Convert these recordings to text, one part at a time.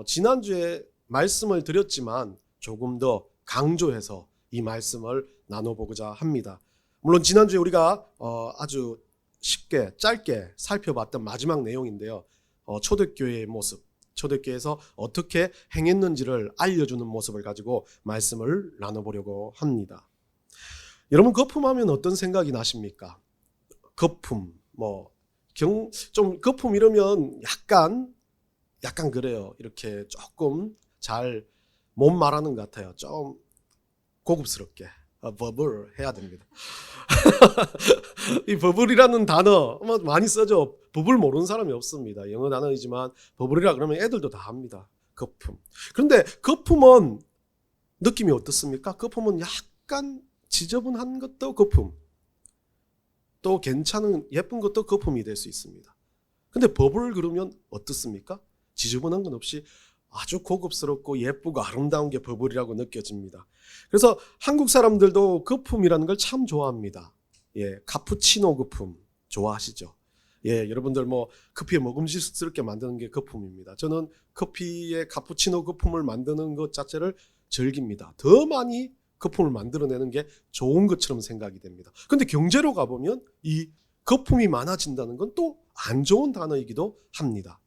지난주에 말씀을 드렸지만 조금 더 강조해서 이 말씀을 나눠보고자 합니다. 물론 지난주에 우리가 아주 쉽게 짧게 살펴봤던 마지막 내용인데요. 초대교회의 모습, 초대교회에서 어떻게 행했는지를 알려주는 모습을 가지고 말씀을 나눠보려고 합니다. 여러분, 거품하면 어떤 생각이 나십니까? 거품, 좀 거품 이러면 약간 그래요. 이렇게 조금 잘 못 말하는 것 같아요. 좀 고급스럽게 버블 해야 됩니다. 이 버블이라는 단어 많이 써죠. 버블 모르는 사람이 없습니다. 영어 단어이지만 버블이라 그러면 애들도 다 합니다. 거품. 그런데 거품은 느낌이 어떻습니까? 거품은 약간 지저분한 것도 거품, 또 괜찮은 예쁜 것도 거품이 될 수 있습니다. 근데 버블 그러면 어떻습니까? 지저분한 건 없이 아주 고급스럽고 예쁘고 아름다운 게 버블이라고 느껴집니다. 그래서 한국 사람들도 거품이라는 걸 참 좋아합니다. 카푸치노 거품 좋아하시죠? 여러분들 커피에 먹음직스럽게 만드는 게 거품입니다. 저는 커피에 카푸치노 거품을 만드는 것 자체를 즐깁니다. 더 많이 거품을 만들어내는 게 좋은 것처럼 생각이 됩니다. 근데 경제로 가보면 이 거품이 많아진다는 건 또 안 좋은 단어이기도 합니다.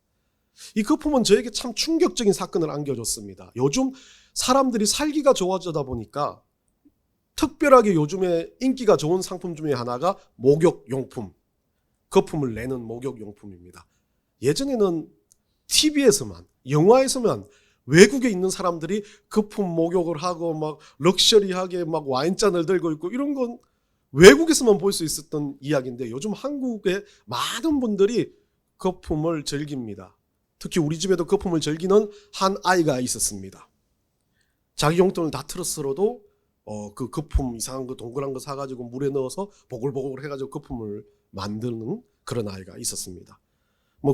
이 거품은 저에게 참 충격적인 사건을 안겨줬습니다. 요즘 사람들이 살기가 좋아지다 보니까 특별하게 요즘에 인기가 좋은 상품 중에 하나가 목욕용품, 거품을 내는 목욕용품입니다. 예전에는 TV에서만, 영화에서만 외국에 있는 사람들이 거품 목욕을 하고 막 럭셔리하게 막 와인잔을 들고 있고 이런 건 외국에서만 볼 수 있었던 이야기인데 요즘 한국의 많은 분들이 거품을 즐깁니다. 특히 우리 집에도 거품을 즐기는 한 아이가 있었습니다. 자기 용돈을 다 틀었어도 그 거품 이상한 거 동그란 거 사가지고 물에 넣어서 보글보글 해가지고 거품을 만드는 그런 아이가 있었습니다.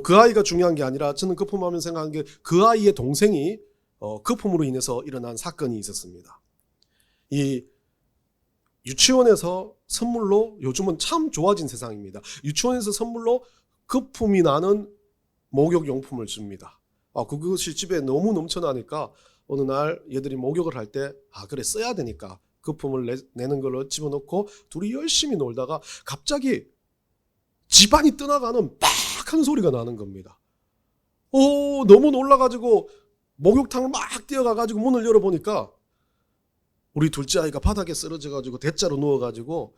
그 아이가 중요한 게 아니라 저는 거품하면 생각한 게 그 아이의 동생이 거품으로 인해서 일어난 사건이 있었습니다. 이 유치원에서 선물로, 요즘은 참 좋아진 세상입니다. 유치원에서 선물로 거품이 나는 목욕용품을 줍니다. 그것이 집에 너무 넘쳐나니까 어느 날 얘들이 목욕을 할 때 그래 써야 되니까 거품을 내는 걸로 집어넣고 둘이 열심히 놀다가 갑자기 집안이 떠나가는 빡 하는 소리가 나는 겁니다. 너무 놀라가지고 목욕탕을 막 뛰어가가지고 문을 열어보니까 우리 둘째 아이가 바닥에 쓰러져가지고 대자로 누워가지고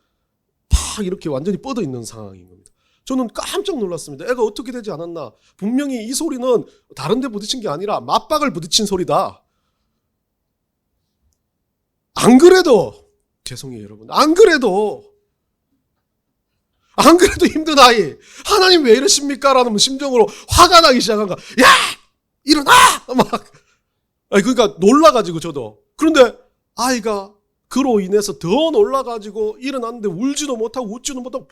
팍 이렇게 완전히 뻗어 있는 상황인 겁니다. 저는 깜짝 놀랐습니다. 애가 어떻게 되지 않았나. 분명히 이 소리는 다른 데 부딪힌 게 아니라 맞박을 부딪힌 소리다. 안 그래도 죄송해요 여러분, 안 그래도 힘든 아이 하나님 왜 이러십니까? 라는 심정으로 화가 나기 시작한 거야. 야 일어나! 막 그러니까 놀라가지고 저도. 그런데 아이가 그로 인해서 더 놀라가지고 일어났는데 울지도 못하고 웃지도 못하고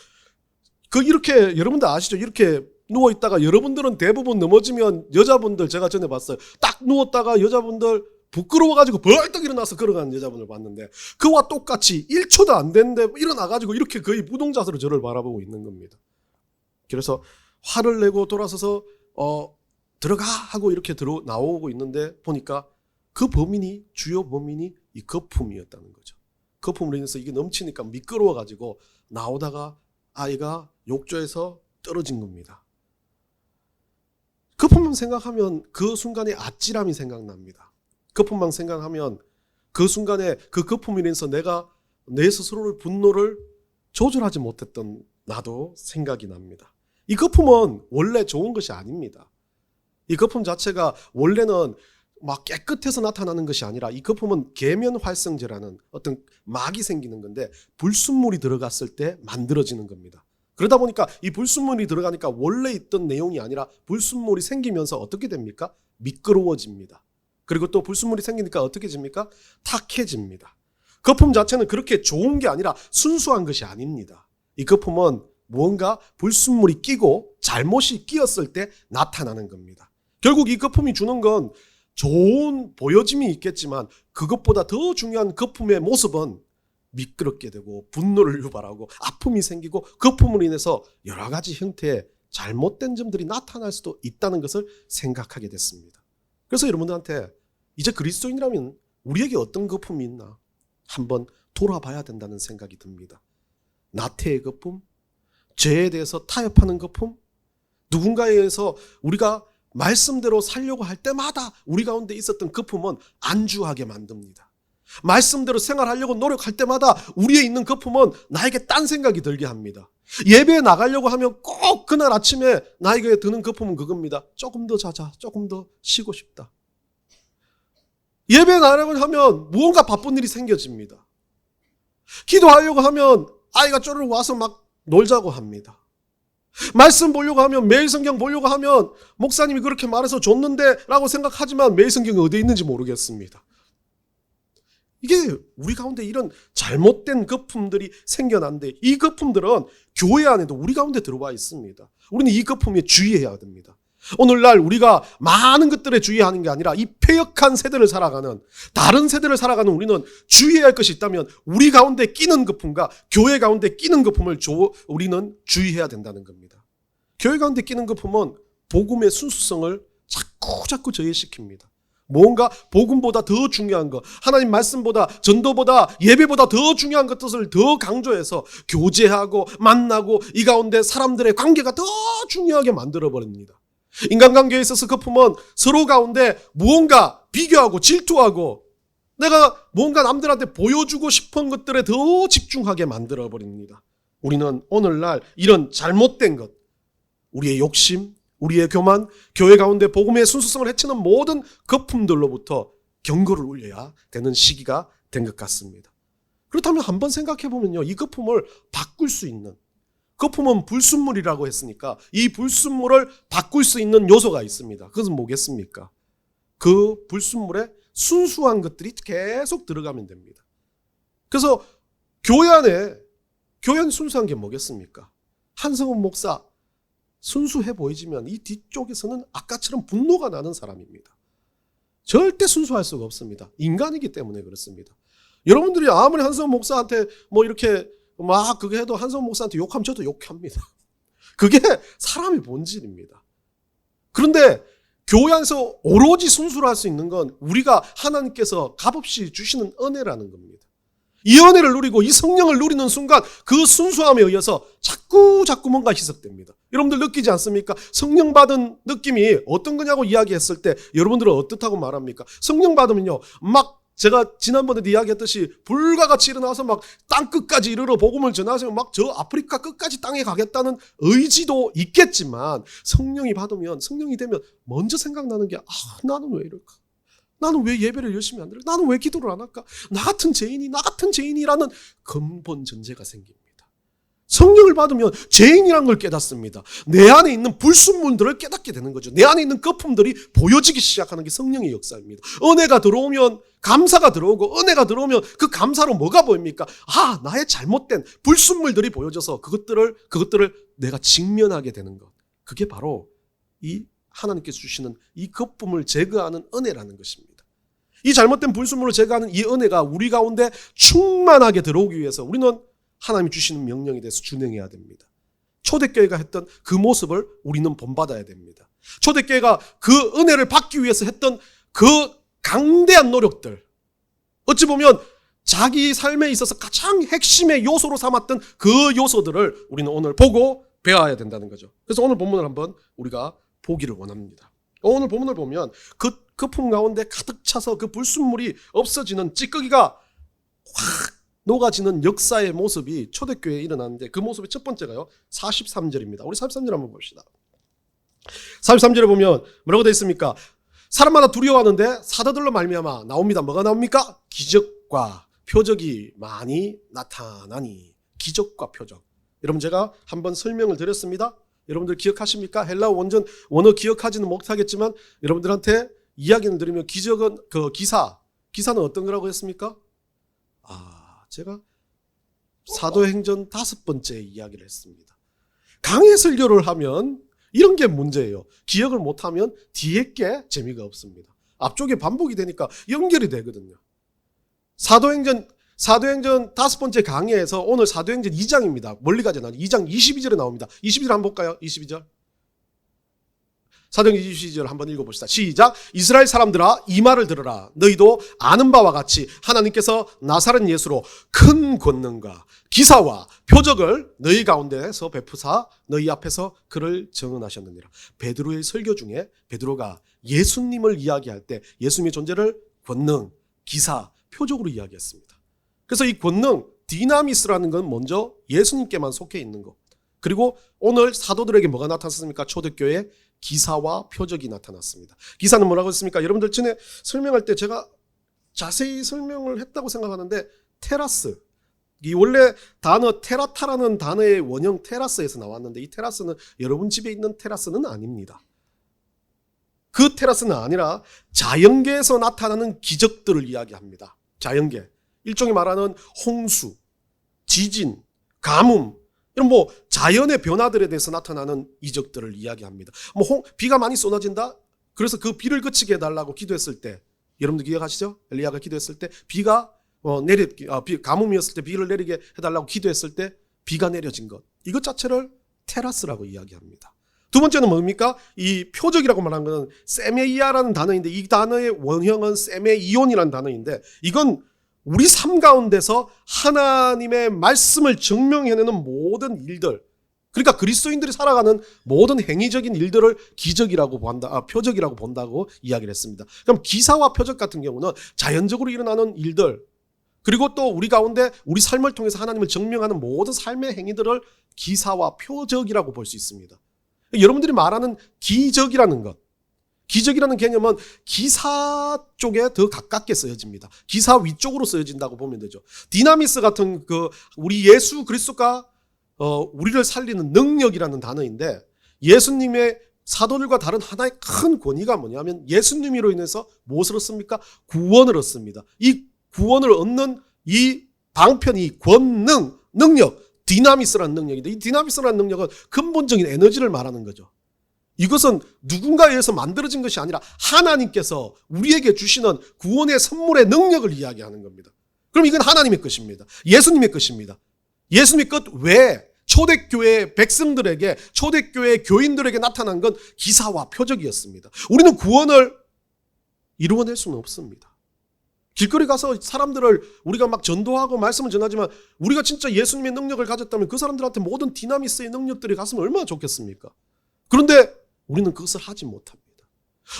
이렇게 여러분들 아시죠? 이렇게 누워있다가 여러분들은 대부분 넘어지면 여자분들 제가 전에 봤어요. 딱 누웠다가 여자분들 부끄러워가지고 벌떡 일어나서 걸어가는 여자분을 봤는데 그와 똑같이 1초도 안 됐는데 일어나가지고 이렇게 거의 무동자세로 저를 바라보고 있는 겁니다. 그래서 화를 내고 돌아서서 들어가 하고 이렇게 나오고 있는데 보니까 주요 범인이 이 거품이었다는 거죠. 거품으로 인해서 이게 넘치니까 미끄러워가지고 나오다가 아이가 욕조에서 떨어진 겁니다. 거품만 생각하면 그 순간에 아찔함이 생각납니다. 거품만 생각하면 그 순간에 그 거품으로 인해서 내가 내 스스로를 분노를 조절하지 못했던 나도 생각이 납니다. 이 거품은 원래 좋은 것이 아닙니다. 이 거품 자체가 원래는 막 깨끗해서 나타나는 것이 아니라 이 거품은 계면활성제라는 어떤 막이 생기는 건데 불순물이 들어갔을 때 만들어지는 겁니다. 그러다 보니까 이 불순물이 들어가니까 원래 있던 내용이 아니라 불순물이 생기면서 어떻게 됩니까? 미끄러워집니다. 그리고 또 불순물이 생기니까 어떻게 됩니까? 탁해집니다. 거품 자체는 그렇게 좋은 게 아니라 순수한 것이 아닙니다. 이 거품은 무언가 불순물이 끼고 잘못이 끼었을 때 나타나는 겁니다. 결국 이 거품이 주는 건 좋은 보여짐이 있겠지만 그것보다 더 중요한 거품의 모습은 미끄럽게 되고 분노를 유발하고 아픔이 생기고 거품으로 인해서 여러 가지 형태의 잘못된 점들이 나타날 수도 있다는 것을 생각하게 됐습니다. 그래서 여러분들한테 이제 그리스도인이라면 우리에게 어떤 거품이 있나 한번 돌아봐야 된다는 생각이 듭니다. 나태의 거품, 죄에 대해서 타협하는 거품, 누군가에 의해서 우리가 말씀대로 살려고 할 때마다 우리 가운데 있었던 거품은 안주하게 만듭니다. 말씀대로 생활하려고 노력할 때마다 우리에 있는 거품은 나에게 딴 생각이 들게 합니다. 예배에 나가려고 하면 꼭 그날 아침에 나에게 드는 거품은 그겁니다. 조금 더 자자, 조금 더 쉬고 싶다. 예배에 나가려고 하면 무언가 바쁜 일이 생겨집니다. 기도하려고 하면 아이가 쪼르르 와서 막 놀자고 합니다. 말씀 보려고 하면, 매일 성경 보려고 하면 목사님이 그렇게 말해서 줬는데 라고 생각하지만 매일 성경이 어디에 있는지 모르겠습니다. 이게 우리 가운데 이런 잘못된 거품들이 생겨난데, 이 거품들은 교회 안에도 우리 가운데 들어와 있습니다. 우리는 이 거품에 주의해야 됩니다. 오늘날 우리가 많은 것들에 주의하는 게 아니라 이 폐역한 세대를 살아가는, 다른 세대를 살아가는 우리는 주의해야 할 것이 있다면 우리 가운데 끼는 거품과 교회 가운데 끼는 거품을 우리는 주의해야 된다는 겁니다. 교회 가운데 끼는 거품은 복음의 순수성을 자꾸 저해시킵니다. 뭔가 복음보다 더 중요한 것, 하나님 말씀보다, 전도보다, 예배보다 더 중요한 것들을 더 강조해서 교제하고 만나고 이 가운데 사람들의 관계가 더 중요하게 만들어버립니다. 인간관계에 있어서 거품은 서로 가운데 무언가 비교하고 질투하고 내가 뭔가 남들한테 보여주고 싶은 것들에 더 집중하게 만들어버립니다. 우리는 오늘날 이런 잘못된 것, 우리의 욕심, 우리의 교만, 교회 가운데 복음의 순수성을 해치는 모든 거품들로부터 경고를 울려야 되는 시기가 된 것 같습니다. 그렇다면 한번 생각해 보면요, 이 거품을 바꿀 수 있는, 거품은 불순물이라고 했으니까 이 불순물을 바꿀 수 있는 요소가 있습니다. 그것은 뭐겠습니까? 그 불순물에 순수한 것들이 계속 들어가면 됩니다. 그래서 교회 안에 순수한 게 뭐겠습니까? 한성훈 목사 순수해 보이지만 이 뒤쪽에서는 아까처럼 분노가 나는 사람입니다. 절대 순수할 수가 없습니다. 인간이기 때문에 그렇습니다. 여러분들이 아무리 한성훈 목사한테 뭐 이렇게 막 그게 해도 한성훈 목사한테 욕하면 저도 욕합니다. 그게 사람의 본질입니다. 그런데 교회 안에서 오로지 순수를 할 수 있는 건 우리가 하나님께서 값없이 주시는 은혜라는 겁니다. 이 은혜를 누리고 이 성령을 누리는 순간 그 순수함에 의해서 자꾸 뭔가 희석됩니다. 여러분들 느끼지 않습니까? 성령 받은 느낌이 어떤 거냐고 이야기했을 때 여러분들은 어떻다고 말합니까? 성령 받으면요, 막 제가 지난번에도 이야기했듯이 불가같이 일어나서 막 땅 끝까지 이르러 복음을 전하시면 막 저 아프리카 끝까지 땅에 가겠다는 의지도 있겠지만, 성령이 받으면, 성령이 되면 먼저 생각나는 게 나는 왜 이럴까? 나는 왜 예배를 열심히 안 드릴까? 나는 왜 기도를 안 할까? 나 같은 죄인이라는 근본 전제가 생깁니다. 성령을 받으면 죄인이라는 걸 깨닫습니다. 내 안에 있는 불순물들을 깨닫게 되는 거죠. 내 안에 있는 거품들이 보여지기 시작하는 게 성령의 역사입니다. 은혜가 들어오면 감사가 들어오고, 은혜가 들어오면 그 감사로 뭐가 보입니까? 나의 잘못된 불순물들이 보여져서 그것들을 내가 직면하게 되는 것. 그게 바로 이 하나님께서 주시는 이 거품을 제거하는 은혜라는 것입니다. 이 잘못된 불순물을 제거하는 이 은혜가 우리 가운데 충만하게 들어오기 위해서 우리는 하나님이 주시는 명령에 대해서 준행해야 됩니다. 초대교회가 했던 그 모습을 우리는 본받아야 됩니다. 초대교회가 그 은혜를 받기 위해서 했던 그 강대한 노력들, 어찌 보면 자기 삶에 있어서 가장 핵심의 요소로 삼았던 그 요소들을 우리는 오늘 보고 배워야 된다는 거죠. 그래서 오늘 본문을 한번 우리가 보기를 원합니다. 오늘 본문을 보면 그 거품 가운데 가득 차서 그 불순물이 없어지는, 찌꺼기가 확 녹아지는 역사의 모습이 초대교회에 일어났는데, 그 모습의 첫 번째가요, 43절입니다. 우리 43절 한번 봅시다. 43절에 보면 뭐라고 되어 있습니까? 사람마다 두려워하는데 사도들로 말미암아 나옵니다. 뭐가 나옵니까? 기적과 표적이 많이 나타나니. 기적과 표적. 여러분, 제가 한번 설명을 드렸습니다. 여러분들 기억하십니까? 헬라어 원전 원어 기억하지는 못하겠지만 여러분들한테 이야기를 드리면, 기적은 그 기사는 어떤 거라고 했습니까? 제가 사도행전 5번째 이야기를 했습니다. 강해 설교를 하면 이런 게 문제예요. 기억을 못하면 뒤에 게 재미가 없습니다. 앞쪽에 반복이 되니까 연결이 되거든요. 사도행전 5번째 강의에서 오늘 사도행전 2장입니다. 멀리 가지 않아요. 2장 22절에 나옵니다. 22절 한번 볼까요? 22절. 사도행전 22절 한번 읽어봅시다. 시작. 이스라엘 사람들아 이 말을 들으라. 너희도 아는 바와 같이 하나님께서 나사렛 예수로 큰 권능과 기사와 표적을 너희 가운데에서 베푸사 너희 앞에서 그를 증언하셨느니라. 베드로의 설교 중에 베드로가 예수님을 이야기할 때 예수님의 존재를 권능, 기사, 표적으로 이야기했습니다. 그래서 이 권능, 디나미스라는 건 먼저 예수님께만 속해 있는 것. 그리고 오늘 사도들에게 뭐가 나타났습니까? 초대교회 기사와 표적이 나타났습니다. 기사는 뭐라고 했습니까? 여러분들 전에 설명할 때 제가 자세히 설명을 했다고 생각하는데 테라스, 이 원래 단어 테라타라는 단어의 원형 테라스에서 나왔는데 이 테라스는 여러분 집에 있는 테라스는 아닙니다. 그 테라스는 아니라 자연계에서 나타나는 기적들을 이야기합니다. 자연계, 일종의 말하는 홍수, 지진, 가뭄, 이런 자연의 변화들에 대해서 나타나는 이적들을 이야기합니다. 비가 많이 쏟아진다? 그래서 그 비를 그치게 해달라고 기도했을 때, 여러분들 기억하시죠? 엘리야가 기도했을 때 비가 가뭄이었을 때 비를 내리게 해달라고 기도했을 때 비가 내려진 것. 이것 자체를 테라스라고 이야기합니다. 두 번째는 뭡니까? 이 표적이라고 말하는 것은 세메이아라는 단어인데 이 단어의 원형은 세메이온이라는 단어인데 이건 우리 삶 가운데서 하나님의 말씀을 증명해내는 모든 일들, 그러니까 그리스도인들이 살아가는 모든 행위적인 일들을 기적이라고 본다, 표적이라고 본다고 이야기를 했습니다. 그럼 기사와 표적 같은 경우는 자연적으로 일어나는 일들, 그리고 또 우리 가운데 우리 삶을 통해서 하나님을 증명하는 모든 삶의 행위들을 기사와 표적이라고 볼 수 있습니다. 여러분들이 말하는 기적이라는 것, 기적이라는 개념은 기사 쪽에 더 가깝게 쓰여집니다. 기사 위쪽으로 쓰여진다고 보면 되죠. 디나미스 같은 우리 예수 그리스도가 우리를 살리는 능력이라는 단어인데 예수님의 사도들과 다른 하나의 큰 권위가 뭐냐면 예수님으로 인해서 무엇을 얻습니까? 구원을 얻습니다. 이 구원을 얻는 이 방편이 권능, 능력, 디나미스라는 능력인데 이 디나미스라는 능력은 근본적인 에너지를 말하는 거죠. 이것은 누군가에 의해서 만들어진 것이 아니라 하나님께서 우리에게 주시는 구원의 선물의 능력을 이야기하는 겁니다. 그럼 이건 하나님의 것입니다. 예수님의 것입니다. 예수님의 것 외에 초대교회 백성들에게, 초대교회 교인들에게 나타난 건 기사와 표적이었습니다. 우리는 구원을 이루어낼 수는 없습니다. 길거리 가서 사람들을 우리가 막 전도하고 말씀을 전하지만 우리가 진짜 예수님의 능력을 가졌다면 그 사람들한테 모든 디나미스의 능력들이 갔으면 얼마나 좋겠습니까? 그런데 우리는 그것을 하지 못합니다.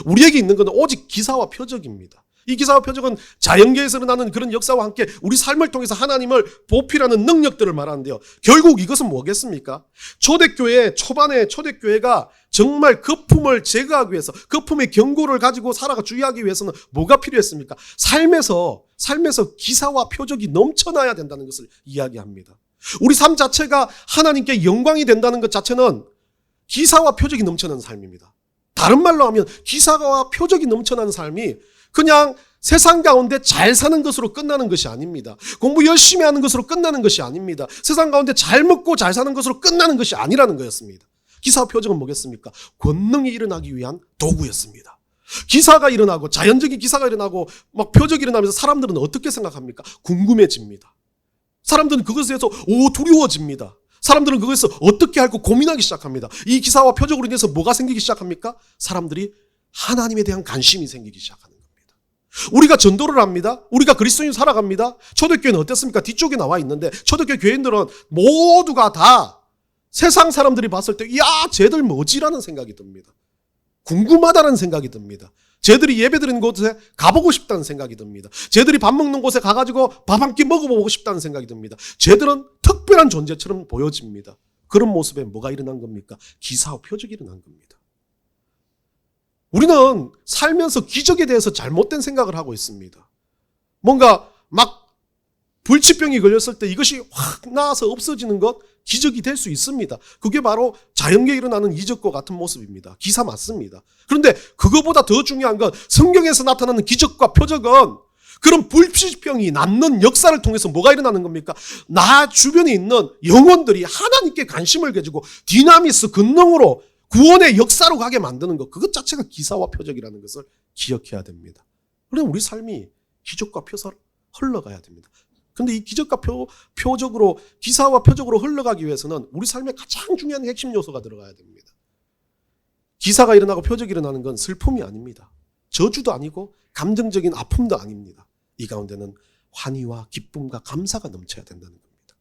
우리에게 있는 것은 오직 기사와 표적입니다. 이 기사와 표적은 자연계에서 일어나는 그런 역사와 함께 우리 삶을 통해서 하나님을 보필하는 능력들을 말하는데요. 결국 이것은 뭐겠습니까? 초대교회 초반에 초대교회가 정말 거품을 제거하기 위해서, 거품의 경고를 가지고 살아가 주의하기 위해서는 뭐가 필요했습니까? 삶에서 기사와 표적이 넘쳐나야 된다는 것을 이야기합니다. 우리 삶 자체가 하나님께 영광이 된다는 것 자체는 기사와 표적이 넘쳐나는 삶입니다. 다른 말로 하면 기사와 표적이 넘쳐나는 삶이 그냥 세상 가운데 잘 사는 것으로 끝나는 것이 아닙니다. 공부 열심히 하는 것으로 끝나는 것이 아닙니다. 세상 가운데 잘 먹고 잘 사는 것으로 끝나는 것이 아니라는 거였습니다. 기사와 표적은 뭐겠습니까? 권능이 일어나기 위한 도구였습니다. 기사가 일어나고 자연적인 기사가 일어나고 막 표적이 일어나면서 사람들은 어떻게 생각합니까? 궁금해집니다. 사람들은 그것에 대해서 두려워집니다. 사람들은 그것에서 어떻게 할까 고민하기 시작합니다. 이 기사와 표적으로 인해서 뭐가 생기기 시작합니까? 사람들이 하나님에 대한 관심이 생기기 시작하는 겁니다. 우리가 전도를 합니다. 우리가 그리스도인 살아갑니다. 초대교회는 어땠습니까? 뒤쪽에 나와 있는데 초대교회 교인들은 모두가 다 세상 사람들이 봤을 때 야, 쟤들 뭐지라는 생각이 듭니다. 궁금하다는 생각이 듭니다. 쟤들이 예배드리는 곳에 가보고 싶다는 생각이 듭니다. 쟤들이 밥 먹는 곳에 가가지고 밥 한 끼 먹어보고 싶다는 생각이 듭니다. 쟤들은 특별한 존재처럼 보여집니다. 그런 모습에 뭐가 일어난 겁니까? 기사와 표적이 일어난 겁니다. 우리는 살면서 기적에 대해서 잘못된 생각을 하고 있습니다. 뭔가 막 불치병이 걸렸을 때 이것이 확 나아서 없어지는 것, 기적이 될 수 있습니다. 그게 바로 자연계에 일어나는 이적과 같은 모습입니다. 기사 맞습니다. 그런데 그거보다 더 중요한 건 성경에서 나타나는 기적과 표적은 그런 불치병이 낫는 역사를 통해서 뭐가 일어나는 겁니까? 나 주변에 있는 영혼들이 하나님께 관심을 가지고 디나미스 권능으로 구원의 역사로 가게 만드는 것, 그것 자체가 기사와 표적이라는 것을 기억해야 됩니다. 그럼 우리 삶이 기적과 표적으로 흘러가야 됩니다. 그런데 이 기적과 표적으로, 기사와 표적으로 흘러가기 위해서는 우리 삶에 가장 중요한 핵심 요소가 들어가야 됩니다. 기사가 일어나고 표적이 일어나는 건 슬픔이 아닙니다. 저주도 아니고 감정적인 아픔도 아닙니다. 이 가운데는 환희와 기쁨과 감사가 넘쳐야 된다는 겁니다.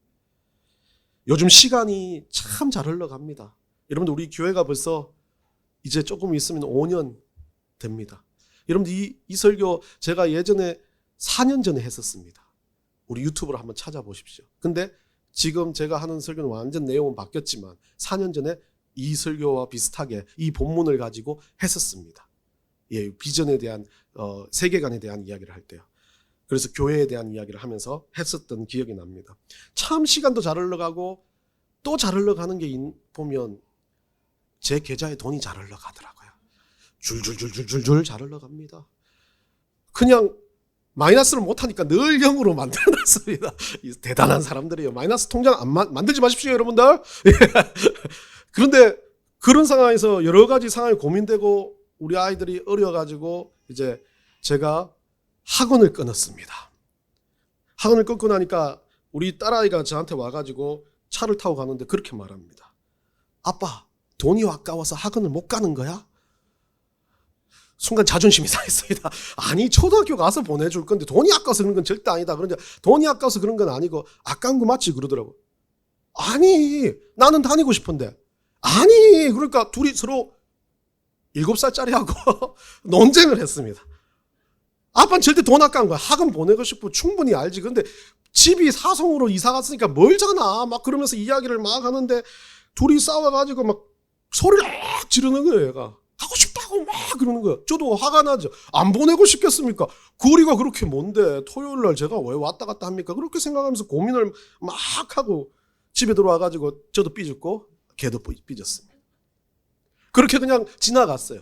요즘 시간이 참 잘 흘러갑니다. 여러분들 우리 교회가 벌써 이제 조금 있으면 5년 됩니다. 여러분들 이 설교 제가 예전에 4년 전에 했었습니다. 우리 유튜브로 한번 찾아보십시오. 근데 지금 제가 하는 설교는 완전 내용은 바뀌었지만 4년 전에 이 설교와 비슷하게 이 본문을 가지고 했었습니다. 예, 비전에 대한 세계관에 대한 이야기를 할 때요. 그래서 교회에 대한 이야기를 하면서 했었던 기억이 납니다. 참 시간도 잘 흘러가고 또 잘 흘러가는 게 보면 제 계좌에 돈이 잘 흘러가더라고요. 줄줄줄줄줄 잘 흘러갑니다. 그냥 마이너스를 못하니까 늘 0으로 만들어놨습니다. 대단한 사람들이에요. 마이너스 통장 만들지 마십시오, 여러분들. 그런데 그런 상황에서 여러 가지 상황이 고민되고 우리 아이들이 어려가지고 이제 제가 학원을 끊었습니다. 학원을 끊고 나니까 우리 딸아이가 저한테 와가지고 차를 타고 가는데 그렇게 말합니다. 아빠, 돈이 아까워서 학원을 못 가는 거야? 순간 자존심이 상했습니다. 아니, 초등학교 가서 보내줄 건데 돈이 아까워서 그런 건 절대 아니다. 그런데 돈이 아까워서 그런 건 아니고 아까운 거 맞지? 그러더라고. 아니, 나는 다니고 싶은데. 아니, 그러니까 둘이 서로 7살짜리하고 논쟁을 했습니다. 아빠는 절대 돈 아까운 거야. 학원 보내고 싶고 충분히 알지. 근데 집이 사성으로 이사 갔으니까 멀잖아. 막 그러면서 이야기를 막 하는데 둘이 싸워가지고 막 소리를 막 지르는 거예요, 얘가. 하고 싶다고 막 그러는 거예요. 저도 화가 나죠. 안 보내고 싶겠습니까? 거리가 그렇게 먼데 토요일 날 제가 왜 왔다 갔다 합니까? 그렇게 생각하면서 고민을 막 하고 집에 들어와가지고 저도 삐졌고 걔도 삐졌습니다. 그렇게 그냥 지나갔어요.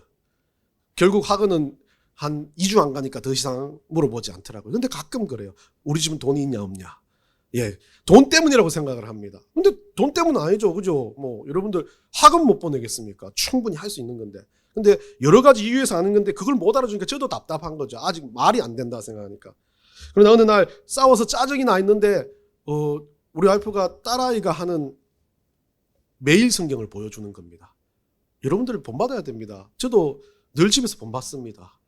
결국 학원은 한 2주 안 가니까 더 이상 물어보지 않더라고요. 근데 가끔 그래요. 우리 집은 돈이 있냐 없냐. 예, 돈 때문이라고 생각을 합니다. 근데 돈 때문 아니죠, 그죠? 뭐 여러분들 학원 못 보내겠습니까? 충분히 할 수 있는 건데. 근데 여러 가지 이유에서 하는 건데 그걸 못 알아주니까 저도 답답한 거죠. 아직 말이 안 된다 생각하니까. 그러나 어느 날 싸워서 짜증이 나 있는데 우리 와이프가 딸아이가 하는 매일 성경을 보여주는 겁니다. 여러분들 본받아야 됩니다. 저도 늘 집에서 본받습니다.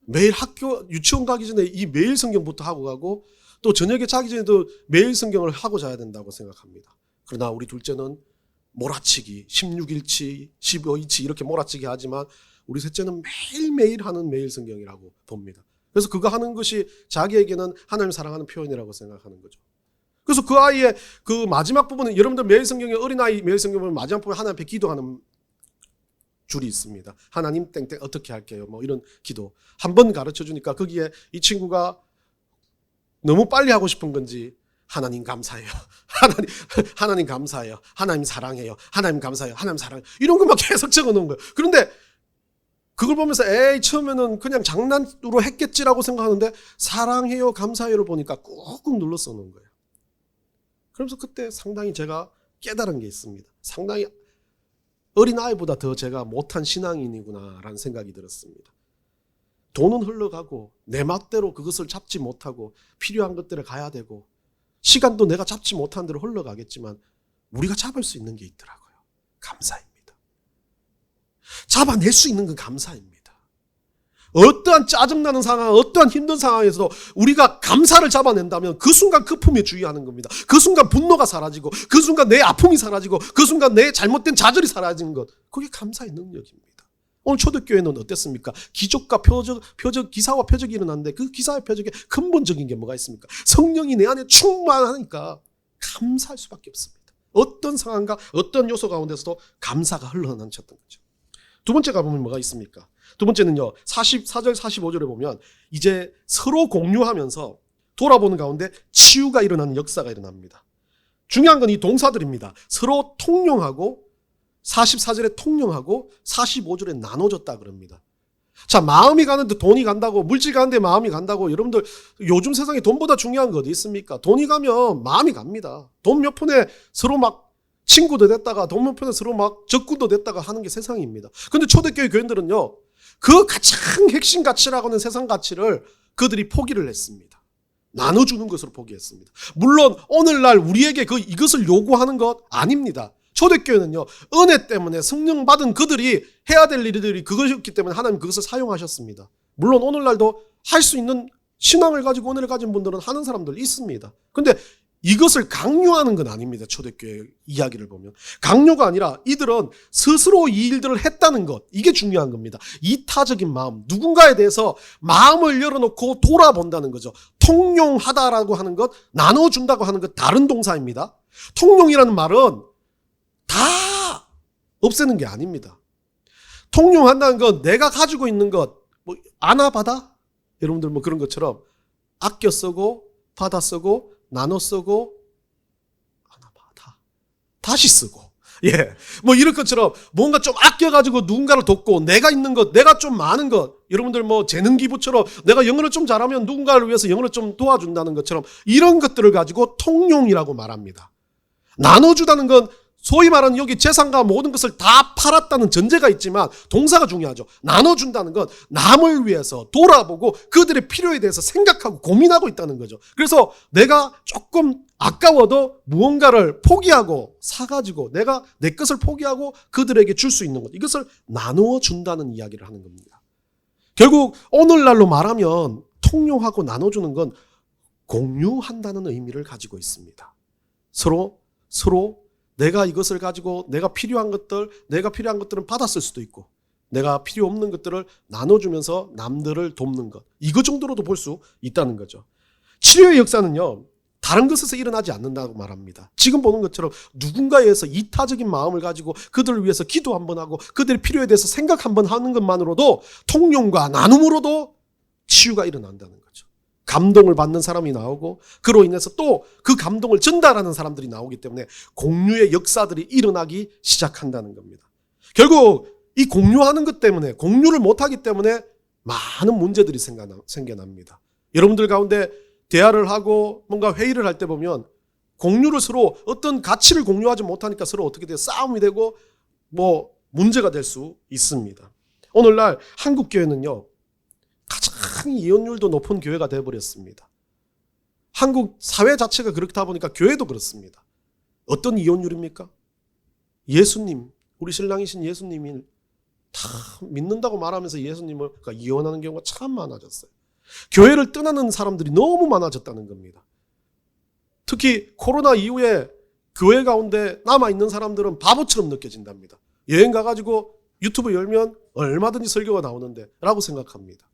매일 학교 유치원 가기 전에 이 매일 성경부터 하고 가고 또 저녁에 자기 전에도 매일 성경을 하고 자야 된다고 생각합니다. 그러나 우리 둘째는 몰아치기, 16일치, 15일치 이렇게 몰아치기 하지만 우리 셋째는 매일매일 하는 매일 성경이라고 봅니다. 그래서 그거 하는 것이 자기에게는 하나님 사랑하는 표현이라고 생각하는 거죠. 그래서 그 아이의 그 마지막 부분은 여러분들 매일 성경에 어린아이 매일 성경 보면 마지막 부분에 하나님 앞에 기도하는 줄이 있습니다. 하나님 땡땡 어떻게 할게요? 뭐 이런 기도. 한 번 가르쳐 주니까 거기에 이 친구가 너무 빨리 하고 싶은 건지 하나님 감사해요. 하나님 감사해요. 하나님 사랑해요. 하나님 감사해요. 하나님 사랑해요. 이런 것만 계속 적어 놓은 거예요. 그런데 그걸 보면서 에이 처음에는 그냥 장난으로 했겠지라고 생각하는데 사랑해요. 감사해요를 보니까 꾹꾹 눌러 써 놓은 거예요. 그러면서 그때 상당히 제가 깨달은 게 있습니다. 상당히 어린아이보다 더 제가 못한 신앙인이구나라는 생각이 들었습니다. 돈은 흘러가고 내 맛대로 그것을 잡지 못하고 필요한 것들에 가야 되고 시간도 내가 잡지 못한 대로 흘러가겠지만 우리가 잡을 수 있는 게 있더라고요. 감사입니다. 잡아낼 수 있는 건 감사입니다. 어떠한 짜증나는 상황, 어떠한 힘든 상황에서도 우리가 감사를 잡아낸다면 그 순간 거품에 주의하는 겁니다. 그 순간 분노가 사라지고 그 순간 내 아픔이 사라지고 그 순간 내 잘못된 좌절이 사라지는 것. 그게 감사의 능력입니다. 오늘 초대교회는 어땠습니까? 기적과 표적, 기사와 표적이 일어났는데 그 기사와 표적에 근본적인 게 뭐가 있습니까? 성령이 내 안에 충만하니까 감사할 수밖에 없습니다. 어떤 상황과 어떤 요소 가운데서도 감사가 흘러넘쳤던 거죠. 두 번째 가보면 뭐가 있습니까? 두 번째는요, 44절 45절에 보면 이제 서로 공유하면서 돌아보는 가운데 치유가 일어나는 역사가 일어납니다. 중요한 건 이 동사들입니다. 서로 통용하고 44절에 통용하고 45절에 나눠줬다 그럽니다. 자, 마음이 가는데 돈이 간다고, 물질 가는데 마음이 간다고. 여러분들 요즘 세상에 돈보다 중요한 거 어디 있습니까? 돈이 가면 마음이 갑니다. 돈 몇 푼에 서로 막 친구도 됐다가 돈 몇 푼에 서로 막 적군도 됐다가 하는 게 세상입니다. 근데 초대교회 교인들은요, 그 가장 핵심 가치라고 하는 세상 가치를 그들이 포기를 했습니다. 나눠주는 것으로 포기했습니다. 물론 오늘날 우리에게 이것을 요구하는 것 아닙니다. 초대교회는요, 은혜 때문에 성령 받은 그들이 해야 될 일들이 그것이었기 때문에 하나님 그것을 사용하셨습니다. 물론 오늘날도 할 수 있는 신앙을 가지고 은혜를 가진 분들은 하는 사람들 있습니다. 근데 이것을 강요하는 건 아닙니다. 초대교회 이야기를 보면. 강요가 아니라 이들은 스스로 이 일들을 했다는 것, 이게 중요한 겁니다. 이타적인 마음, 누군가에 대해서 마음을 열어놓고 돌아본다는 거죠. 통용하다라고 하는 것, 나눠준다고 하는 것 다른 동사입니다. 통용이라는 말은 다 없애는 게 아닙니다. 통용한다는 건 내가 가지고 있는 것, 뭐 아나바다? 여러분들 뭐 그런 것처럼 아껴 쓰고 받아 쓰고 나눠 쓰고 아나바다 다시 쓰고, 예, 뭐 이런 것처럼 뭔가 좀 아껴가지고 누군가를 돕고 내가 있는 것, 내가 좀 많은 것, 여러분들 뭐 재능 기부처럼 내가 영어를 좀 잘하면 누군가를 위해서 영어를 좀 도와준다는 것처럼 이런 것들을 가지고 통용이라고 말합니다. 나눠주다는 건 소위 말하는 여기 재산과 모든 것을 다 팔았다는 전제가 있지만 동사가 중요하죠. 나눠준다는 건 남을 위해서 돌아보고 그들의 필요에 대해서 생각하고 고민하고 있다는 거죠. 그래서 내가 조금 아까워도 무언가를 포기하고 사가지고 내가 내 것을 포기하고 그들에게 줄 수 있는 것, 이것을 나누어 준다는 이야기를 하는 겁니다. 결국 오늘날로 말하면 통용하고 나눠주는 건 공유한다는 의미를 가지고 있습니다. 서로 내가 이것을 가지고 내가 필요한 것들은 받았을 수도 있고 내가 필요 없는 것들을 나눠주면서 남들을 돕는 것, 이거 정도로도 볼 수 있다는 거죠. 치료의 역사는요, 다른 것에서 일어나지 않는다고 말합니다. 지금 보는 것처럼 누군가에 의해서 이타적인 마음을 가지고 그들을 위해서 기도 한번 하고 그들의 필요에 대해서 생각 한번 하는 것만으로도 통용과 나눔으로도 치유가 일어난다는 거죠. 감동을 받는 사람이 나오고 그로 인해서 또 그 감동을 전달하는 사람들이 나오기 때문에 공유의 역사들이 일어나기 시작한다는 겁니다. 결국 이 공유하는 것 때문에, 공유를 못하기 때문에 많은 문제들이 생겨납니다. 여러분들 가운데 대화를 하고 뭔가 회의를 할 때 보면 공유를 서로 어떤 가치를 공유하지 못하니까 서로 어떻게 돼요? 싸움이 되고 뭐 문제가 될 수 있습니다. 오늘날 한국교회는요, 가장 이혼율도 높은 교회가 되어버렸습니다. 한국 사회 자체가 그렇다 보니까 교회도 그렇습니다. 어떤 이혼율입니까? 예수님, 우리 신랑이신 예수님이 다 믿는다고 말하면서 예수님을 이혼하는 경우가 참 많아졌어요. 교회를 떠나는 사람들이 너무 많아졌다는 겁니다. 특히 코로나 이후에 교회 가운데 남아있는 사람들은 바보처럼 느껴진답니다. 여행 가가지고 유튜브 열면 얼마든지 설교가 나오는데 라고 생각합니다.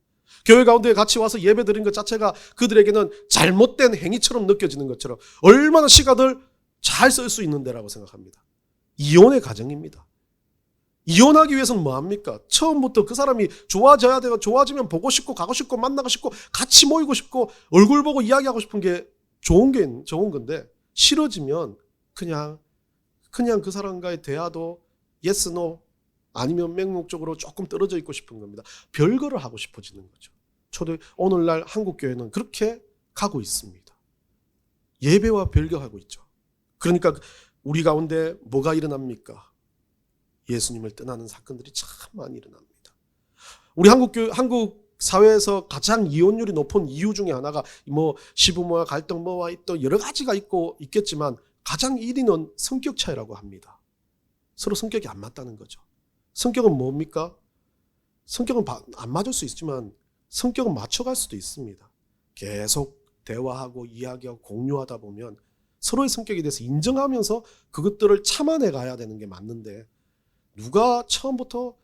교회 가운데 같이 와서 예배 드린 것 자체가 그들에게는 잘못된 행위처럼 느껴지는 것처럼 얼마나 시간을 잘 쓸 수 있는데 라고 생각합니다. 이혼의 가정입니다. 이혼하기 위해서는 뭐합니까? 처음부터 그 사람이 좋아져야 돼요. 좋아지면 보고 싶고 가고 싶고 만나고 싶고 같이 모이고 싶고 얼굴 보고 이야기하고 싶은 게 좋은 건데, 싫어지면 그냥 그 사람과의 대화도 yes, no 아니면 맹목적으로 조금 떨어져 있고 싶은 겁니다. 별거를 하고 싶어지는 거죠. 오늘날 한국교회는 그렇게 가고 있습니다. 예배와 별거하고 있죠. 그러니까 우리 가운데 뭐가 일어납니까? 예수님을 떠나는 사건들이 참 많이 일어납니다. 우리 한국 사회에서 가장 이혼율이 높은 이유 중에 하나가 뭐 시부모와 갈등 뭐와 또 여러 가지가 있겠지만 가장 1위는 성격 차이라고 합니다. 서로 성격이 안 맞다는 거죠. 성격은 뭡니까? 성격은 안 맞을 수 있지만 성격은 맞춰갈 수도 있습니다. 계속 대화하고 이야기하고 공유하다 보면 서로의 성격에 대해서 인정하면서 그것들을 참아내 가야 되는 게 맞는데, 누가 처음부터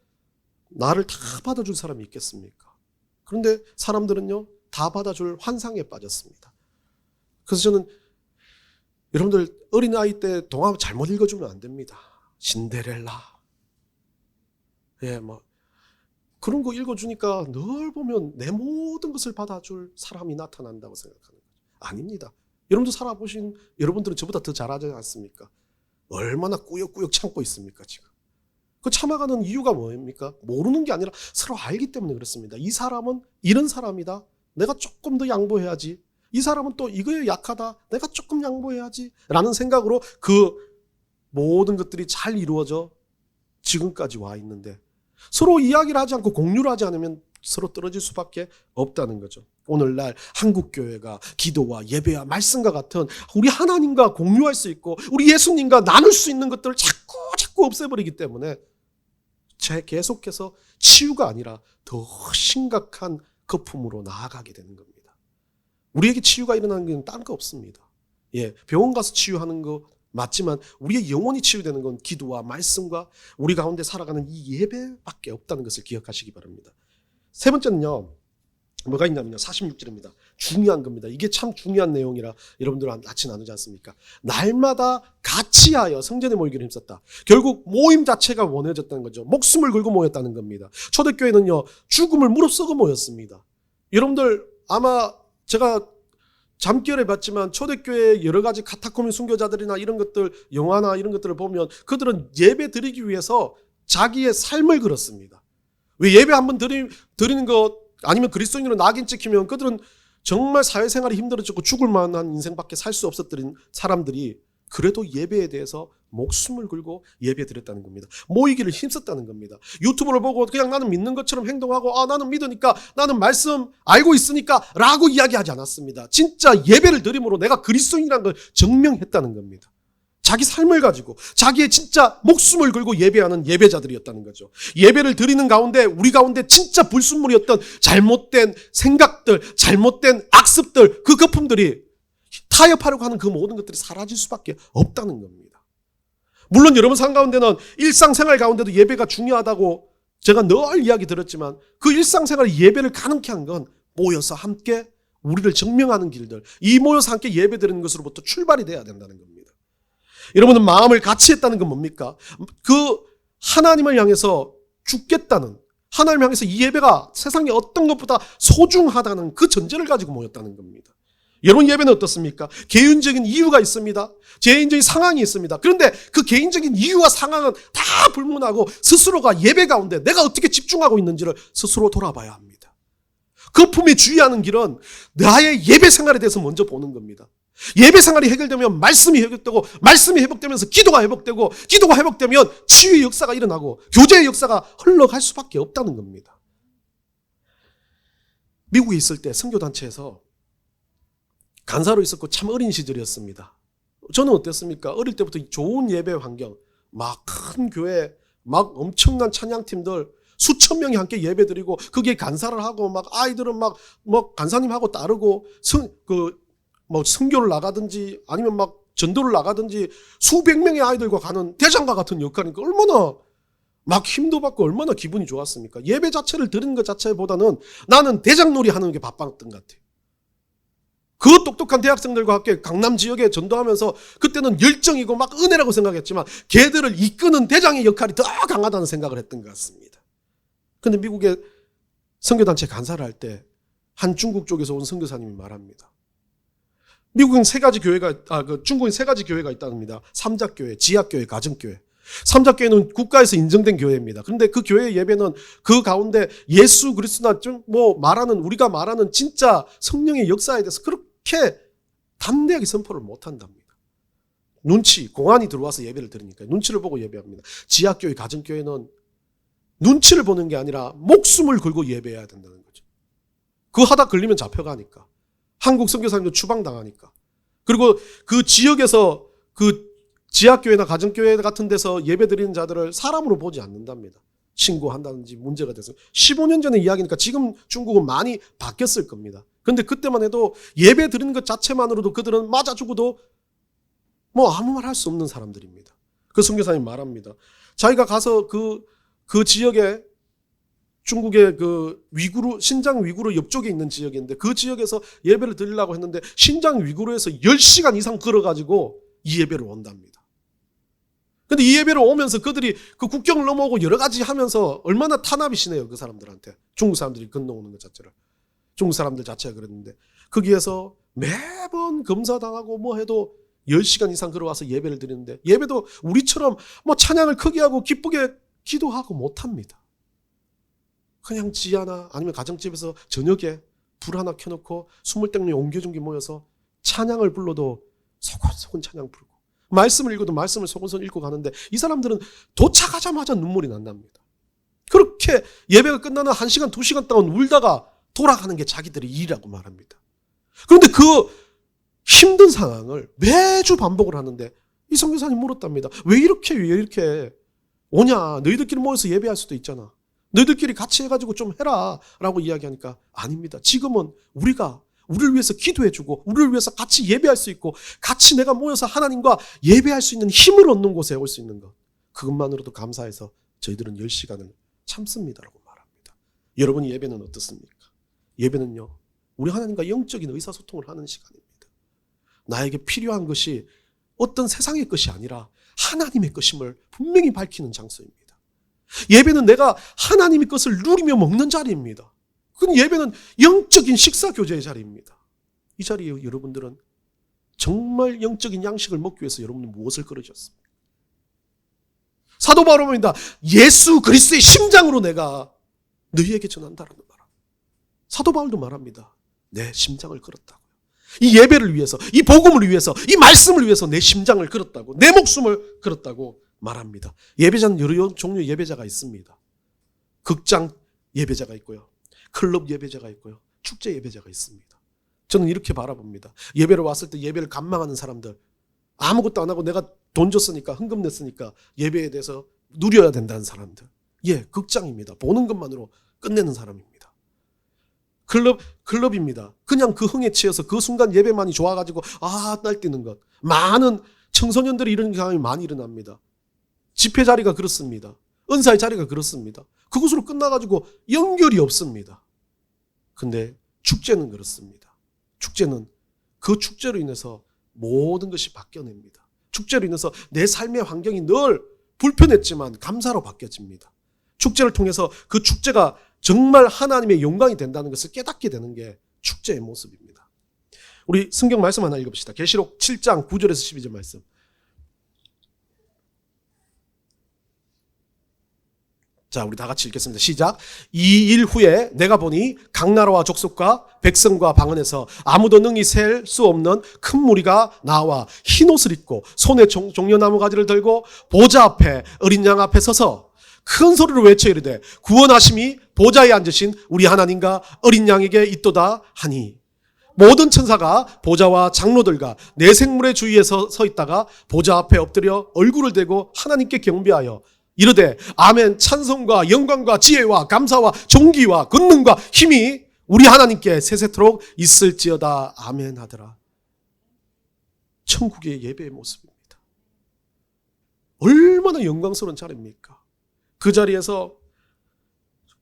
나를 다 받아줄 사람이 있겠습니까? 그런데 사람들은요, 다 받아줄 환상에 빠졌습니다. 그래서 저는 여러분들 어린아이 때 동화 잘못 읽어주면 안 됩니다. 신데렐라, 예, 뭐 그런 거 읽어주니까 늘 보면 내 모든 것을 받아줄 사람이 나타난다고 생각하는 거죠. 아닙니다. 여러분도 살아보신 여러분들은 저보다 더 잘하지 않습니까? 얼마나 꾸역꾸역 참고 있습니까 지금? 그 참아가는 이유가 뭐입니까? 모르는 게 아니라 서로 알기 때문에 그렇습니다. 이 사람은 이런 사람이다. 내가 조금 더 양보해야지. 이 사람은 또 이거에 약하다. 내가 조금 양보해야지. 라는 생각으로 그 모든 것들이 잘 이루어져 지금까지 와 있는데, 서로 이야기를 하지 않고 공유를 하지 않으면 서로 떨어질 수밖에 없다는 거죠. 오늘날 한국교회가 기도와 예배와 말씀과 같은 우리 하나님과 공유할 수 있고 우리 예수님과 나눌 수 있는 것들을 자꾸 없애버리기 때문에 계속해서 치유가 아니라 더 심각한 거품으로 나아가게 되는 겁니다. 우리에게 치유가 일어나는 건 딴 거 없습니다. 병원 가서 치유하는 거 맞지만 우리의 영혼이 치유되는 건 기도와 말씀과 우리 가운데 살아가는 이 예배밖에 없다는 것을 기억하시기 바랍니다. 세 번째는요, 뭐가 있냐면요, 46절입니다. 중요한 겁니다. 이게 참 중요한 내용이라 여러분들과 같이 나누지 않습니까? 날마다 같이 하여 성전에 모이기를 힘썼다. 결국 모임 자체가 원해졌다는 거죠. 목숨을 걸고 모였다는 겁니다. 초대교회는요, 죽음을 무릅쓰고 모였습니다. 여러분들 아마 제가 잠결에 봤지만 초대교회의 여러 가지 카타콤의 순교자들이나 이런 것들, 영화나 이런 것들을 보면 그들은 예배 드리기 위해서 자기의 삶을 걸었습니다. 왜 예배 한번 드리는 것 아니면 그리스도인으로 낙인 찍히면 그들은 정말 사회생활이 힘들어졌고 죽을 만한 인생밖에 살 수 없었던 사람들이 그래도 예배에 대해서 목숨을 걸고 예배 드렸다는 겁니다. 모이기를 힘썼다는 겁니다. 유튜브를 보고 그냥 나는 믿는 것처럼 행동하고 나는 믿으니까 나는 말씀 알고 있으니까 라고 이야기하지 않았습니다. 진짜 예배를 드림으로 내가 그리스도인이라는 걸 증명했다는 겁니다. 자기 삶을 가지고 자기의 진짜 목숨을 걸고 예배하는 예배자들이었다는 거죠. 예배를 드리는 가운데 우리 가운데 진짜 불순물이었던 잘못된 생각들, 잘못된 악습들, 그 거품들이 타협하려고 하는 그 모든 것들이 사라질 수밖에 없다는 겁니다. 물론 여러분 삶 가운데는 일상생활 가운데도 예배가 중요하다고 제가 늘 이야기 들었지만 그 일상생활 예배를 가능케 한 건 모여서 함께 우리를 증명하는 길들, 이 모여서 함께 예배 드리는 것으로부터 출발이 돼야 된다는 겁니다. 여러분은 마음을 같이 했다는 건 뭡니까? 그 하나님을 향해서 죽겠다는, 하나님을 향해서 이 예배가 세상에 어떤 것보다 소중하다는 그 전제를 가지고 모였다는 겁니다. 여러분 예배는 어떻습니까? 개인적인 이유가 있습니다. 개인적인 상황이 있습니다. 그런데 그 개인적인 이유와 상황은 다 불문하고 스스로가 예배 가운데 내가 어떻게 집중하고 있는지를 스스로 돌아봐야 합니다. 거품에 주의하는 길은 나의 예배 생활에 대해서 먼저 보는 겁니다. 예배 생활이 해결되면 말씀이 해결되고, 말씀이 회복되면서 기도가 회복되고, 기도가 회복되면 치유의 역사가 일어나고 교제의 역사가 흘러갈 수밖에 없다는 겁니다. 미국에 있을 때 선교단체에서 간사로 있었고 참 어린 시절이었습니다. 저는 어땠습니까? 어릴 때부터 좋은 예배 환경, 막 큰 교회, 막 엄청난 찬양팀들 수천 명이 함께 예배드리고 거기에 간사를 하고 막 아이들은 막 간사님하고 따르고 선교를 나가든지 아니면 막 전도를 나가든지 수백 명의 아이들과 가는 대장과 같은 역할이니까 얼마나 막 힘도 받고 얼마나 기분이 좋았습니까? 예배 자체를 드리는 것 자체보다는 나는 대장놀이 하는 게 바빴던 것 같아요. 그 똑똑한 대학생들과 함께 강남 지역에 전도하면서 그때는 열정이고 막 은혜라고 생각했지만 걔들을 이끄는 대장의 역할이 더 강하다는 생각을 했던 것 같습니다. 그런데 미국에 선교단체 간사를 할 때 한 중국 쪽에서 온 선교사님이 말합니다. 미국은 중국은 세 가지 교회가 있답니다. 삼자교회, 지하교회, 가정교회. 삼자교회는 국가에서 인정된 교회입니다. 그런데 그 교회 예배는 그 가운데 예수 그리스도나 우리가 말하는 진짜 성령의 역사에 대해서 그렇게 담대하게 선포를 못한답니다. 공안이 들어와서 예배를 드리니까 눈치를 보고 예배합니다. 지하교회, 가정교회는 눈치를 보는 게 아니라 목숨을 걸고 예배해야 된다는 거죠. 그거 하다 걸리면 잡혀가니까. 한국 선교사님도 추방당하니까. 그리고 그 지역에서 그 지하교회나 가정교회 같은 데서 예배드리는 자들을 사람으로 보지 않는답니다. 신고한다든지 문제가 돼서. 15년 전의 이야기니까 지금 중국은 많이 바뀌었을 겁니다. 그런데 그때만 해도 예배 드리는 것 자체만으로도 그들은 맞아 죽어도 아무 말 할 수 없는 사람들입니다. 그 선교사님 말합니다. 자기가 가서 그 지역에 중국의 신장 위구르 옆쪽에 있는 지역인데 그 지역에서 예배를 드리려고 했는데 신장 위구르에서 10시간 이상 걸어가지고 이 예배를 온답니다. 근데 이 예배를 오면서 그들이 그 국경을 넘어오고 여러 가지 하면서 얼마나 탄압이 심해요, 그 사람들한테. 중국 사람들이 건너오는 것 자체를. 중국 사람들 자체가 그랬는데 거기에서 매번 검사당하고 해도 10시간 이상 걸어와서 예배를 드리는데 예배도 우리처럼 찬양을 크게 하고 기쁘게 기도하고 못합니다. 그냥 지하나 아니면 가정집에서 저녁에 불 하나 켜놓고 20명 옹겨중기 모여서 찬양을 불러도 소곤소곤 찬양 부르고 말씀을 읽어도 말씀을 소곤소곤 읽고 가는데 이 사람들은 도착하자마자 눈물이 난답니다. 그렇게 예배가 끝나는 1시간, 2시간 동안 울다가 돌아가는 게 자기들의 일이라고 말합니다. 그런데 그 힘든 상황을 매주 반복을 하는데 이 선교사님 물었답니다. 왜 이렇게 오냐? 너희들끼리 모여서 예배할 수도 있잖아. 너희들끼리 같이 해가지고 좀 해라 라고 이야기하니까 아닙니다. 지금은 우리를 위해서 기도해주고 우리를 위해서 같이 예배할 수 있고 같이 내가 모여서 하나님과 예배할 수 있는 힘을 얻는 곳에 올 수 있는 것, 그것만으로도 감사해서 저희들은 10시간을 참습니다라고 말합니다. 여러분의 예배는 어떻습니까? 예배는요, 우리 하나님과 영적인 의사소통을 하는 시간입니다. 나에게 필요한 것이 어떤 세상의 것이 아니라 하나님의 것임을 분명히 밝히는 장소입니다. 예배는 내가 하나님의 것을 누리며 먹는 자리입니다. 그 예배는 영적인 식사 교제의 자리입니다. 이 자리에 여러분들은 정말 영적인 양식을 먹기 위해서 여러분은 무엇을 걸으셨습니까? 사도 바울입니다. 예수 그리스도의 심장으로 내가 너희에게 전한다라는 말. 사도 바울도 말합니다. 내 심장을 걸었다고요. 이 예배를 위해서, 이 복음을 위해서, 이 말씀을 위해서 내 심장을 걸었다고, 내 목숨을 걸었다고 말합니다. 예배자는 여러 종류의 예배자가 있습니다. 극장 예배자가 있고요, 클럽 예배자가 있고요, 축제 예배자가 있습니다. 저는 이렇게 바라봅니다. 예배를 왔을 때 예배를 감망하는 사람들, 아무것도 안 하고 내가 돈 줬으니까, 헌금 냈으니까 예배에 대해서 누려야 된다는 사람들. 예, 극장입니다. 보는 것만으로 끝내는 사람입니다. 클럽입니다. 그냥 그 흥에 치여서 그 순간 예배만이 좋아가지고 날뛰는 것. 많은 청소년들이 이런 경향이 많이 일어납니다. 집회 자리가 그렇습니다. 은사의 자리가 그렇습니다. 그것으로 끝나가지고 연결이 없습니다. 근데 축제는 그렇습니다. 축제는 그 축제로 인해서 모든 것이 바뀌어냅니다. 축제로 인해서 내 삶의 환경이 늘 불편했지만 감사로 바뀌어집니다. 축제를 통해서 그 축제가 정말 하나님의 영광이 된다는 것을 깨닫게 되는 게 축제의 모습입니다. 우리 성경 말씀 하나 읽어봅시다. 계시록 7장 9절에서 12절 말씀. 자, 우리 다 같이 읽겠습니다. 시작. 이 일 후에 내가 보니 각 나라와 족속과 백성과 방언에서 아무도 능히 셀 수 없는 큰 무리가 나와 흰 옷을 입고 손에 종려나무 가지를 들고 보좌 앞에 어린 양 앞에 서서 큰 소리로 외쳐 이르되 구원하심이 보좌에 앉으신 우리 하나님과 어린 양에게 있도다 하니, 모든 천사가 보좌와 장로들과 네 생물의 주위에 서 있다가 보좌 앞에 엎드려 얼굴을 대고 하나님께 경배하여 이르되 아멘, 찬송과 영광과 지혜와 감사와 존귀와 권능과 힘이 우리 하나님께 세세토록 있을지어다 아멘 하더라. 천국의 예배의 모습입니다. 얼마나 영광스러운 자리입니까? 그 자리에서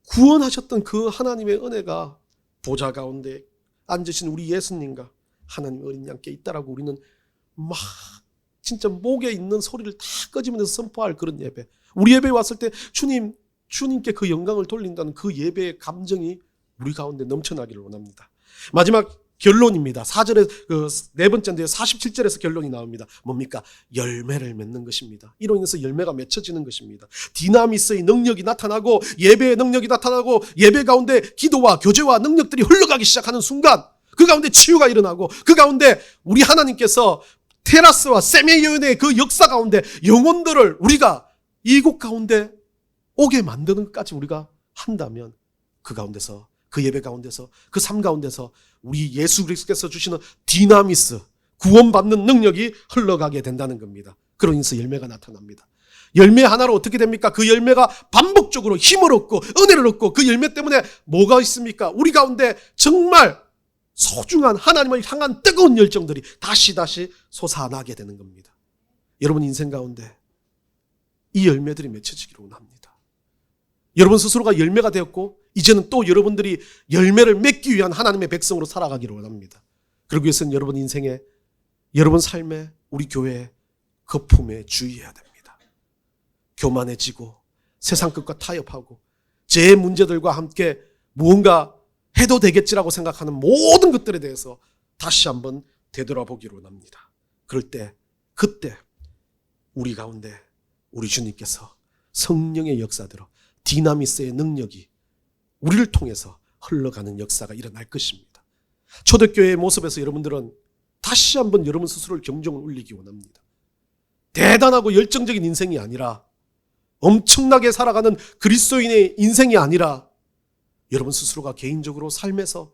구원하셨던 그 하나님의 은혜가 보좌 가운데 앉으신 우리 예수님과 하나님 어린 양께 있다라고 우리는 막 진짜 목에 있는 소리를 다 꺼지면서 선포할 그런 예배. 우리 예배에 왔을 때 주님께 그 영광을 돌린다는 그 예배의 감정이 우리 가운데 넘쳐나기를 원합니다. 마지막 결론입니다. 4절에 네 번째인데요, 47절에서 결론이 나옵니다. 뭡니까? 열매를 맺는 것입니다. 이로 인해서 열매가 맺혀지는 것입니다. 디나미스의 능력이 나타나고 예배의 능력이 나타나고 예배 가운데 기도와 교제와 능력들이 흘러가기 시작하는 순간 그 가운데 치유가 일어나고 그 가운데 우리 하나님께서 테라스와 세메이온의 그 역사 가운데 영혼들을 우리가 이곳 가운데 오게 만드는 것까지 우리가 한다면 그 가운데서, 그 예배 가운데서, 그 삶 가운데서 우리 예수 그리스도께서 주시는 디나미스, 구원받는 능력이 흘러가게 된다는 겁니다. 그러면서 열매가 나타납니다. 열매 하나로 어떻게 됩니까? 그 열매가 반복적으로 힘을 얻고 은혜를 얻고 그 열매 때문에 뭐가 있습니까? 우리 가운데 정말 소중한 하나님을 향한 뜨거운 열정들이 다시 솟아나게 되는 겁니다. 여러분 인생 가운데 이 열매들이 맺혀지기를 원합니다. 여러분 스스로가 열매가 되었고 이제는 또 여러분들이 열매를 맺기 위한 하나님의 백성으로 살아가기를 원합니다. 그러기 위해서는 여러분 인생에, 여러분 삶에, 우리 교회에 거품에 주의해야 됩니다. 교만해지고 세상 것과 타협하고 제 문제들과 함께 무언가 해도 되겠지라고 생각하는 모든 것들에 대해서 다시 한번 되돌아보기를 원합니다. 그럴 때, 그때 우리 가운데 우리 주님께서 성령의 역사대로 디나미스의 능력이 우리를 통해서 흘러가는 역사가 일어날 것입니다. 초대교회의 모습에서 여러분들은 다시 한번 여러분 스스로를 경종을 울리기 원합니다. 대단하고 열정적인 인생이 아니라 엄청나게 살아가는 그리스도인의 인생이 아니라 여러분 스스로가 개인적으로 삶에서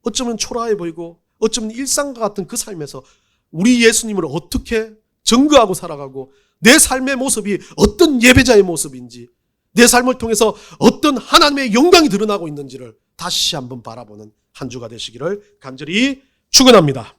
어쩌면 초라해 보이고 어쩌면 일상과 같은 그 삶에서 우리 예수님을 어떻게 증거하고 살아가고 내 삶의 모습이 어떤 예배자의 모습인지 내 삶을 통해서 어떤 하나님의 영광이 드러나고 있는지를 다시 한번 바라보는 한 주가 되시기를 간절히 축원합니다.